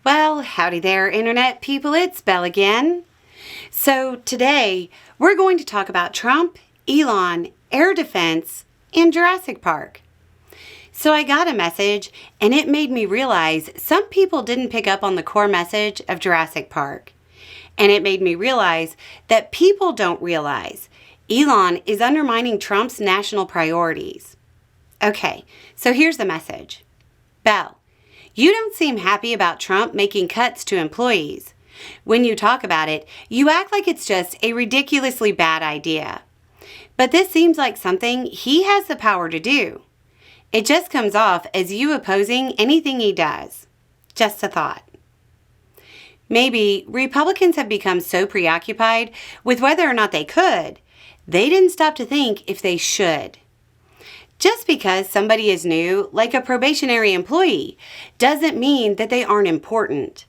Well, howdy there, Internet people. It's Belle again. So today, we're going to talk about Trump, Elon, air defense, and Jurassic Park. So I got a message, and it made me realize some people didn't pick up on the core message of Jurassic Park. And it made me realize that people don't realize Elon is undermining Trump's national priorities. Okay, so here's the message. Belle, you don't seem happy about Trump making cuts to employees. When you talk about it, you act like it's just a ridiculously bad idea. But this seems like something he has the power to do. It just comes off as you opposing anything he does. Just a thought. Maybe Republicans have become so preoccupied with whether or not they could, they didn't stop to think if they should. Just because somebody is new, like a probationary employee, doesn't mean that they aren't important.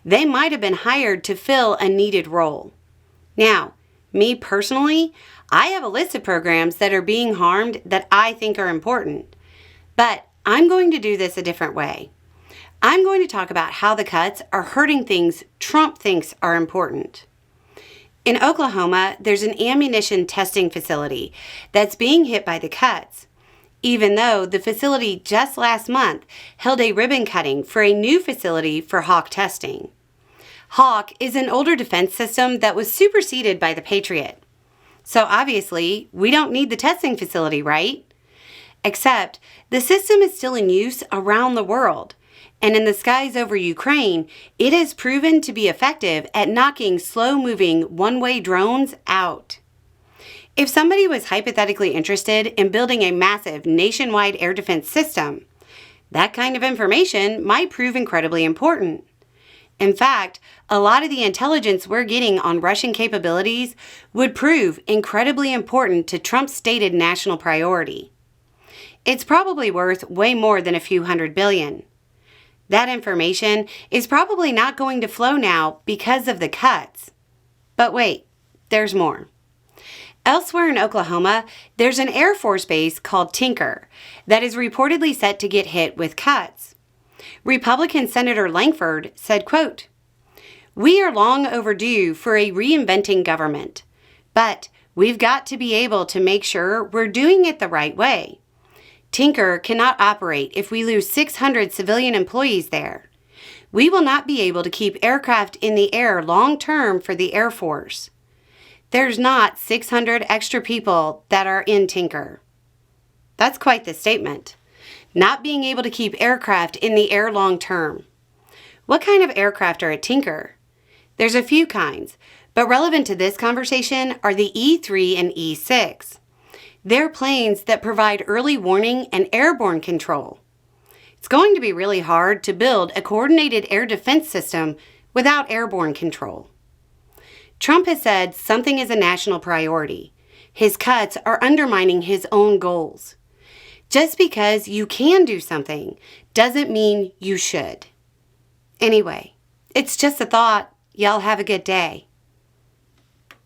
They might have been hired to fill a needed role. Now, me personally, I have a list of programs that are being harmed that I think are important. But I'm going to do this a different way. I'm going to talk about how the cuts are hurting things Trump thinks are important. In Oklahoma, there's an ammunition testing facility that's being hit by the cuts, even though the facility just last month held a ribbon cutting for a new facility for Hawk testing. Hawk is an older defense system that was superseded by the Patriot. So obviously, we don't need the testing facility, right? Except the system is still in use around the world. And in the skies over Ukraine, it has proven to be effective at knocking slow-moving one-way drones out. If somebody was hypothetically interested in building a massive nationwide air defense system, that kind of information might prove incredibly important. In fact, a lot of the intelligence we're getting on Russian capabilities would prove incredibly important to Trump's stated national priority. It's probably worth way more than a few $100 billion. That information is probably not going to flow now because of the cuts. But wait, there's more. Elsewhere in Oklahoma, there's an Air Force base called Tinker that is reportedly set to get hit with cuts. Republican Senator Langford said, quote, "We are long overdue for a reinventing government, but we've got to be able to make sure we're doing it the right way. Tinker cannot operate if we lose 600 civilian employees there. We will not be able to keep aircraft in the air long term for the Air Force. There's not 600 extra people that are in Tinker." That's quite the statement. Not being able to keep aircraft in the air long term. What kind of aircraft are at Tinker? There's a few kinds, but relevant to this conversation are the E-3 and E-6. They're planes that provide early warning and airborne control. It's going to be really hard to build a coordinated air defense system without airborne control. Trump has said something is a national priority. His cuts are undermining his own goals. Just because you can do something doesn't mean you should. Anyway, it's just a thought. Y'all have a good day.